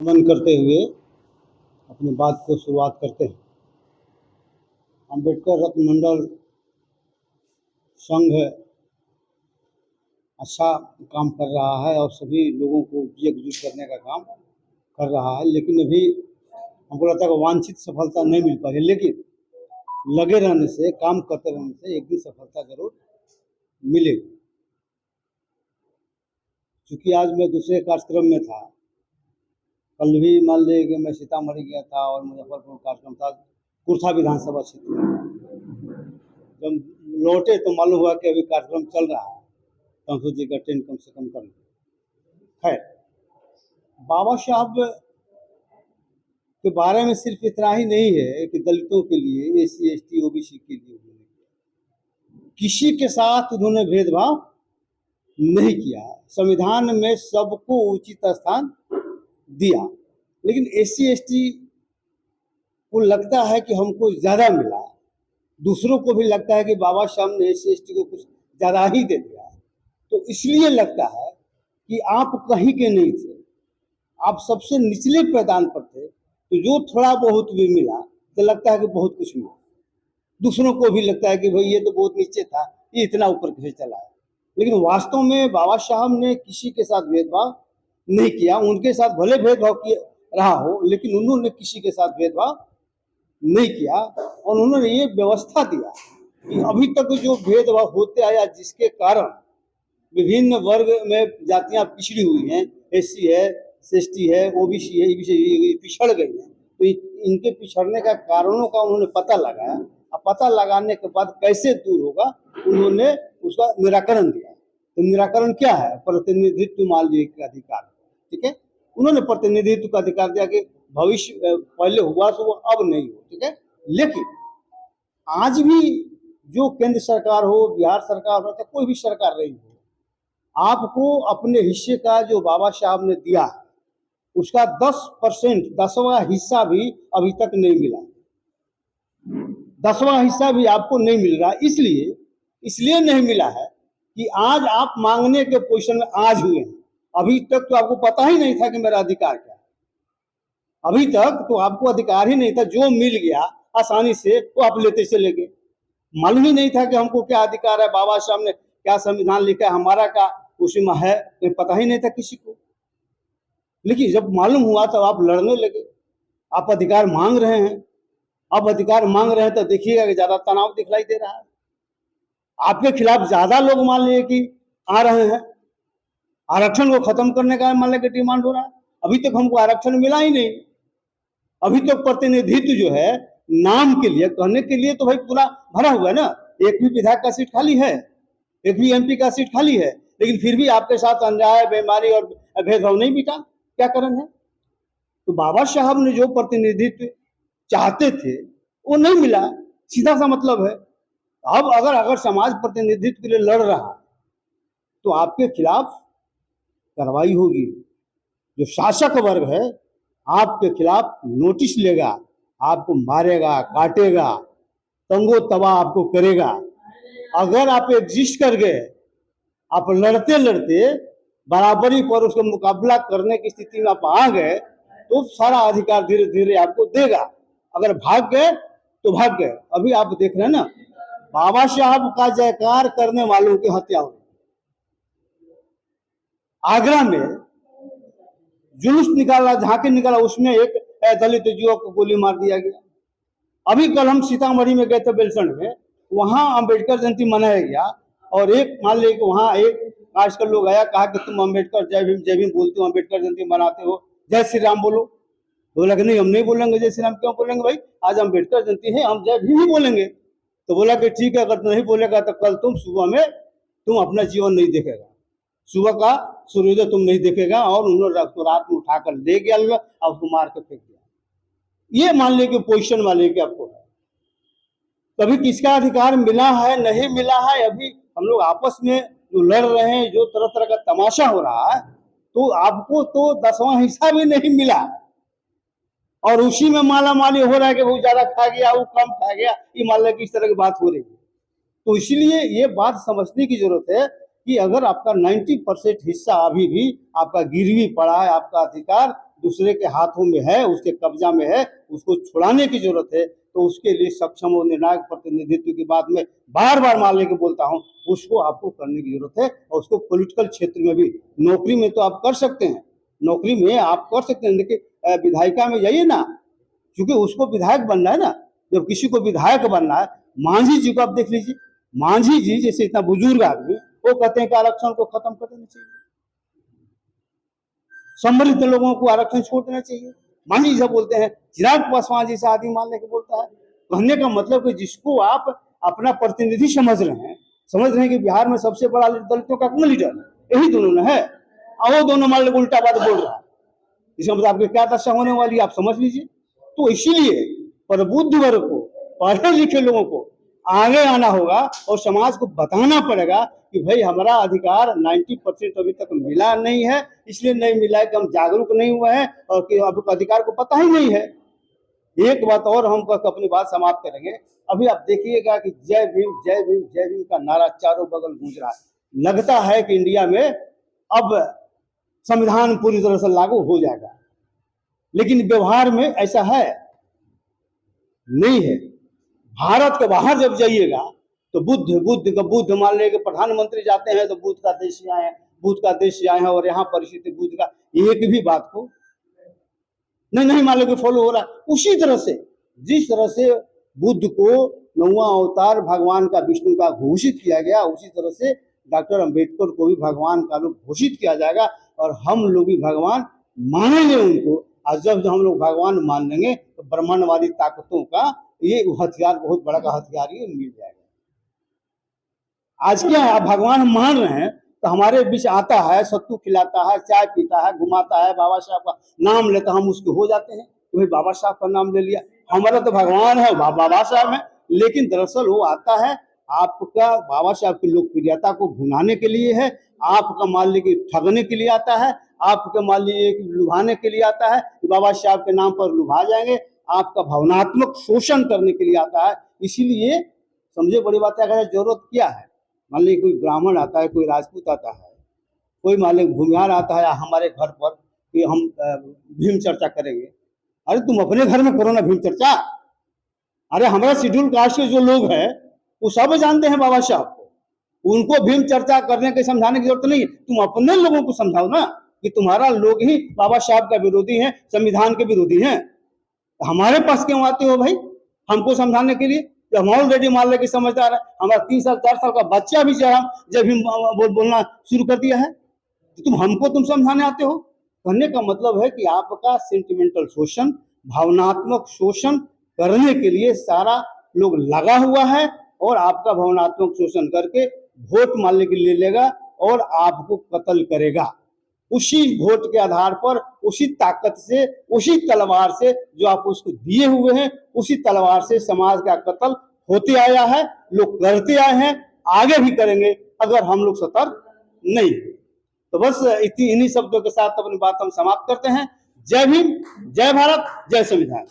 मन करते हुए अपनी बात को शुरुआत करते हैं। अम्बेडकर रत्न मंडल संघ अच्छा काम कर रहा है और सभी लोगों को एकजुट करने का काम कर रहा है, लेकिन अभी हमको लगता है कि वांछित सफलता नहीं मिल पाई है। लेकिन लगे रहने से, काम करते रहने से एक दिन सफलता जरूर मिलेगी। क्योंकि आज मैं दूसरे कार्यक्रम में था, कल भी मान लीजिए कि मैं सीतामढ़ी गया था और मुजफ्फरपुर कार्यक्रम था, कुर्था विधानसभा क्षेत्र में। जब लौटे तो मालूम हुआ कि अभी कार्यक्रम चल रहा है, तो हम सोचे कि अटेंड कम से कम कर लें। खैर, बाबा साहब के बारे में सिर्फ इतना ही नहीं है कि दलितों के लिए, एसी एसटी ओबीसी के लिए किसी के साथ उन्होंने भेदभाव नहीं किया। संविधान में सबको उचित स्थान दिया, लेकिन एसी एसटी को लगता है कि हमको ज्यादा मिला, दूसरों को भी लगता है कि बाबा साहब ने एसी एसटी को कुछ ज्यादा ही दे दिया। तो इसलिए लगता है कि आप कहीं के नहीं थे, आप सबसे निचले पैदान पर थे, तो जो थोड़ा बहुत भी मिला तो लगता है कि बहुत कुछ मिला। दूसरों को भी लगता है कि भाई ये तो बहुत नीचे था, ये इतना ऊपर कैसे चला है। लेकिन वास्तव में बाबा साहब ने किसी के साथ भेदभाव नहीं किया। उनके साथ भले भेदभाव किया रहा हो, लेकिन उन्होंने किसी के साथ भेदभाव नहीं किया और उन्होंने ये व्यवस्था दिया कि अभी तक जो भेदभाव होते आया, जिसके कारण विभिन्न वर्ग में जातियां पिछड़ी हुई हैं, एससी है, एसटी है, ओबीसी है, पिछड़ गई हैं, तो इनके पिछड़ने का कारणों का उन्होंने पता लगाया और पता लगाने के बाद कैसे दूर होगा उन्होंने उसका निराकरण दिया। तो निराकरण क्या है? प्रतिनिधित्व माल्य का अधिकार। ठीक है, उन्होंने प्रतिनिधित्व का अधिकार दिया कि भविष्य पहले हुआ तो वो अब नहीं हो। ठीक है, लेकिन आज भी जो केंद्र सरकार हो, बिहार सरकार हो, कोई भी सरकार रही हो, आपको अपने हिस्से का जो बाबा साहब ने दिया उसका 10%, 10वां हिस्सा भी अभी तक नहीं मिला। 10वां हिस्सा भी आपको नहीं मिल रहा। इसलिए नहीं मिला है कि आज आप मांगने के पोजीशन में आज हुए हैं। अभी तक तो आपको पता ही नहीं था कि मेरा अधिकार क्या है। अभी तक तो आपको अधिकार ही नहीं था, जो मिल गया आसानी से वो आप लेते चले गए। मालूम ही नहीं था कि हमको क्या अधिकार है, बाबा साहब ने क्या संविधान लिखा है, हमारा क्या उसमें है, तो पता ही नहीं था किसी को। लेकिन जब मालूम हुआ तो आप लड़ने लगे, आप अधिकार मांग रहे हैं। अब अधिकार मांग रहे हैं तो देखिएगा कि ज्यादा तनाव दिखलाई दे रहा है। आपके खिलाफ ज्यादा लोग मान लिए कि आ रहे हैं, आरक्षण को खत्म करने का मान लेकर डिमांड हो रहा है। अभी तक हमको आरक्षण मिला ही नहीं। अभी तक प्रतिनिधित्व जो है नाम के लिए, कहने के लिए तो भाई पूरा भरा हुआ है ना। एक भी विधायक का सीट खाली है, एक भी एमपी का सीट खाली है, लेकिन फिर भी आपके साथ अन्याय, बेईमानी और भेदभाव नहीं मिटा। क्या कारण है? तो बाबा साहब ने जो प्रतिनिधित्व चाहते थे वो नहीं मिला, सीधा सा मतलब है। अब अगर समाज प्रतिनिधित्व के लिए लड़ रहा तो आपके खिलाफ कार्रवाई होगी। जो शासक वर्ग है आपके खिलाफ नोटिस लेगा, आपको मारेगा, काटेगा, तंगो तबाह आपको करेगा। अगर आप एग्जिस्ट कर गए, आप लड़ते लड़ते बराबरी पर उसका मुकाबला करने की स्थिति में आप आ गए, तो सारा अधिकार धीरे धीरे आपको देगा। अगर भाग गए तो भाग गए। अभी आप देख रहे हैं ना, बाबा साहब का जयकार करने वालों की हत्या हुई। आगरा में जुलूस निकाला, झांकी निकाला, उसमें एक दलित युवक को गोली मार दिया गया। अभी कल हम सीतामढ़ी में गए थे बेलसंड में, वहां अम्बेडकर जयंती मनाया गया और एक मान लीजिए वहां एक कास्ट का लोग आया, कहा कि तुम अम्बेडकर जय भीम बोलते हो, अम्बेडकर जयंती मनाते हो, जय श्री राम बोलो। बोला कि नहीं, हम नहीं बोलेंगे जय श्री राम। क्यों बोलेंगे भाई? आज अम्बेडकर जयंती है, हम जय भीम ही बोलेंगे। तो बोला कि ठीक है, अगर नहीं बोलेगा तो कल तुम सुबह में तुम अपना जीवन नहीं देखेगा, सुबह का सूर्योदय तुम नहीं देखेगा। और उन्होंने रात में उठाकर ले गया और उसको मार कर फेंक दिया। ये मान लीजिए पोजिशन वाले की आपको है। कभी किसका अधिकार मिला है, नहीं मिला है, अभी हम लोग आपस में जो लड़ रहे हैं, जो तरह तरह का तमाशा हो रहा है, तो आपको तो 10वां हिस्सा भी नहीं मिला और उसी में माला माली हो रहा है कि वो ज्यादा खा गया, वो कम खा गया। ये मान लो कि इस तरह की बात हो रही है। तो इसलिए ये बात समझने की जरूरत है कि अगर आपका 90% हिस्सा अभी भी आपका गिरवी पड़ा है, आपका अधिकार दूसरे के हाथों में है, उसके कब्जा में है, उसको छुड़ाने की जरूरत है। तो उसके लिए सक्षम और निर्णायक प्रतिनिधित्व की बात में बार बार मान लेके बोलता हूँ, उसको आपको करने की जरूरत है। और उसको पॉलिटिकल क्षेत्र में भी, नौकरी में तो आप कर सकते हैं, नौकरी में आप कर सकते हैं, लेकिन विधायिका में जाइए ना, क्योंकि उसको विधायक बनना है ना। जब किसी को विधायक बनना है, मांझी जी को आप देख लीजिए, मांझी जी जैसे इतना बुजुर्ग आदमी, वो कहते हैं कि आरक्षण को खत्म कर देना चाहिए, सम्मिलित लोगों को आरक्षण छोड़ देना चाहिए। मांझी जी बोलते हैं, चिराग पासवान जैसा आदमी मान लेके बोलता है। कहने का मतलब कि जिसको आप अपना प्रतिनिधि समझ रहे हैं कि बिहार में सबसे बड़ा दलितों का कौन लीडर, यही दोनों ने है, और वो दोनों मान लेके उल्टा बात बोल रहा है। इसका मतलब आपकी क्या दशा होने वाली, आप समझ लीजिए। तो इसीलिए प्रबुद्ध वर्ग को, पढ़े लिखे लोगों को आगे आना होगा और समाज को बताना पड़ेगा कि भाई हमारा अधिकार 90% अभी तक मिला नहीं है, इसलिए नहीं मिला है कि हम जागरूक नहीं हुए हैं और कि अब अधिकार को पता ही नहीं है। एक बात और हम अपनी बात समाप्त करेंगे। अभी आप देखिएगा कि जय भीम जय भीम जय भीम का नारा चारों बगल गूंज रहा है। लगता है कि इंडिया में अब संविधान पूरी तरह से लागू हो जाएगा, लेकिन व्यवहार में ऐसा है नहीं है। भारत के बाहर जब जाइएगा तो बुद्ध मान लेंगे, प्रधानमंत्री जाते हैं तो बुद्ध का देश आए हैं, बुद्ध का देश आए हैं, और यहाँ परिस्थिति बुद्ध का एक भी बात को नहीं मान लो फॉलो हो रहा है। उसी तरह से जिस तरह से बुद्ध को 9वां अवतार भगवान का, विष्णु का घोषित किया गया, उसी तरह से डॉक्टर अंबेडकर को भी भगवान का रूप घोषित किया जाएगा और हम लोग भी भगवान मानेंगे उनको। और जब हम लोग भगवान मान लेंगे तो ब्रह्मांडवादी ताकतों का ये हथियार, बहुत बड़ा का हथियार ये मिल जाएगा। आज क्या है, आप भगवान मान रहे हैं तो हमारे बीच आता है, सत्तू खिलाता है, चाय पीता है, घुमाता है, बाबा साहब का नाम लेता, हम उसके हो जाते हैं। तो भाई बाबा साहब का नाम ले लिया, हमारा तो भगवान है, बाबा साहब है। लेकिन दरअसल वो आता है आपका बाबा साहब की लोकप्रियता को भुनाने के लिए है, आपका मान लीजिए ठगने के लिए आता है, आपके मान लीजिए लुभाने के लिए आता है कि बाबा साहब के नाम पर लुभा जाएंगे, आपका भावनात्मक शोषण करने के लिए आता है। इसीलिए समझे, बड़ी बात है, जरूरत क्या है। मान लीजिए कोई ब्राह्मण आता है, कोई राजपूत आता है, कोई मान लीजिए भूमिहार आता है हमारे घर पर कि हम भीम चर्चा करेंगे। अरे तुम अपने घर में करो ना भीम चर्चा। अरे हमारा शेड्यूल कास्ट के जो लोग हैं वो सब जानते हैं बाबा साहब को, उनको भीम चर्चा करने के समझाने की जरूरत नहीं है। तुम अपने लोगों को समझाओ ना कि तुम्हारा लोग ही बाबा साहब का विरोधी है, संविधान के विरोधी हैं। हमारे पास क्यों आते हो भाई हमको समझाने के लिए? जब हम ऑलरेडी मान लेके समझदार है, हमारा 3 साल 4 साल का बच्चा भी जब भी बोलना शुरू कर दिया है, तो तुम समझाने आते हो। कहने का मतलब है कि आपका सेंटिमेंटल शोषण, भावनात्मक शोषण करने के लिए सारा लोग लगा हुआ है और आपका भावनात्मक शोषण करके वोट मानने के लिए लेगा और आपको कत्ल करेगा। उसी वोट के आधार पर, उसी ताकत से, उसी तलवार से जो आप उसको दिए हुए हैं, उसी तलवार से समाज का कत्ल होते आया है, लोग करते आए हैं, आगे भी करेंगे अगर हम लोग सतर्क नहीं। तो बस इन्हीं शब्दों के साथ अपनी बात हम समाप्त करते हैं। जय भीम, जय भारत, जय संविधान।